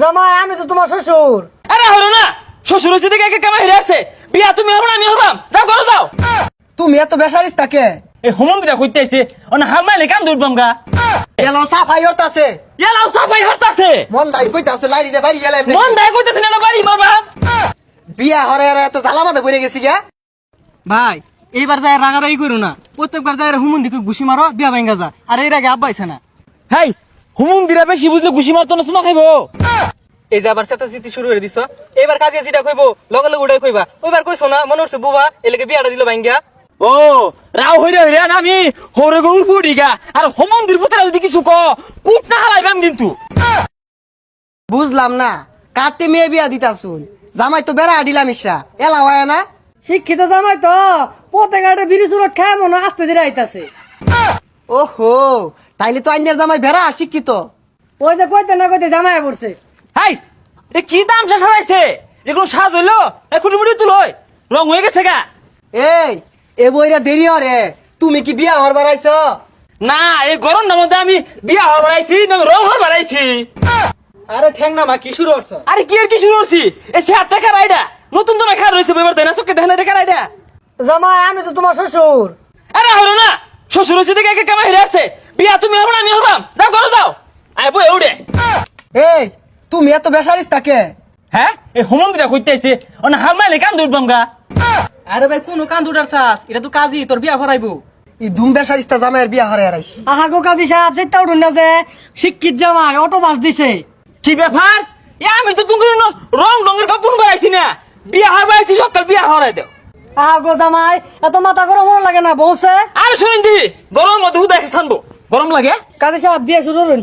জামাই আমি তো তোমার শ্বশুর। আরে হলো না, শ্বশুর হচ্ছে দেখে কামাই হয়ে আছে। বিয়া তুমি হবো না আমি হবাম, যাও করো যাও। তুমি এত বেসারিস তাকে এই হুমন্দিরা কইতে আইছে অনা হামাইলে কান দুরবাম গা। এলো সাফাই হতাছে ইয়ালাও সাফাই হতাছে, মন দাই কইতাছে লাইরি দে বাড়ি গেলে মন দায় কইতেছে না বাড়ি বাবা। বিয়া হরে এত জ্বালা বাঁধে পড়ে গেছি গা। ভাই এইবার যায় রাগারাগি করো না, প্রত্যেকবার যায় হুমুন্দি ঘুষি মারো বিয়া ভাঙ্গা যা, আর এর আগে আব্বা আইছে না। হাই হুমন্দিরা বেশি বুঝলে ঘুষি মারতো না, চুমা খাইবো। এই যে আবার চেতাচিতি শুরু করে দিছ, এবার কাজে যেটা কইবো লগে লগে উড়াই কইবা। ওইবার কইছো না মনে হচ্ছে বুবা এলাকে বিয়াটা দিল ভাঙ্গা। ও রাও হইরে হইরে না আমি হরে গরুর পুডিগা আর হুমন্দির পুতরা যদি কিছু ক কুট না হালাইবাম কিন্তু। বুঝলাম না কাটতে মেয়ে বিয়া দিতাছুন, জামাই তো বেড়া দিলাম ইসা এলা হয় না। শিক্ষিত জামাই তো প্রত্যেক একটা বিড়ি চুরট খায় মনে আস্তে ধীরে আইতাছে। ওহো তাইলে তো আইনের জামাই বেড়া শিক্ষিত। ওই যে কইতে না কইতে জামাই পড়ছে। হাই এ কি তামসা সারাইছে, এগুলো সাজ হইলো এখন মুড়ি তুলই রং হয়ে গেছে গা। এই এ বইরা দেরি হরে, তুমি কি বিয়া হর বাড়াইছ? না এই গরমটার মধ্যে আমি বিয়া হওয়ার বাড়াইছি না রং হওয়ার বাড়াইছি। আরে ঠ্যাং না মা কি শুরু করছো? আরে কি আর কি শুরু করছি, এই সে টাকা রাইডা নতুন তো খার রয়েছে এবার দেনা চোখে দেনা টাকা রাইডা। জামাই আমি তো তোমার শ্বশুর। আরে হলো না, শ্বশুর হচ্ছে দেখে কামাই হয়ে আছে। বিয়া তুমি হবো না আমি হবাম, যাও করো যাও। আয় বই উড়ে। এই তুমি এত বেসারিস তাকে হ্যাঁ এই হুমন্দিরা কইতে আইছে অনা হামাইলে কান দুরবাম গা। আরে ভাই কোন কান দুটার চাস, এটা তো কাজী তোর বিয়া ভরাইবো। ই ধুম বেসারিস্তা জামাইয়ের বিয়া হরে হারাইছি। আহা গো কাজী সাহেব যেটা উঠুন না যে শিক্ষিত জামাই অটো বাস দিছে। কি ব্যাপার, এ আমি তো তুমি রং রঙের কাপড় বাড়াইছি না, বিয়া হওয়ার বাড়াইছি সকাল বিয়া হওয়ার দেও। আহা গো জামাই এত মাথা গরম মনে লাগে না বউছে। আর শুনেন দি গরম মধ্যে হুদা থানবো গরম লাগে। কাজী সাহেব বিয়ে শুরু করুন।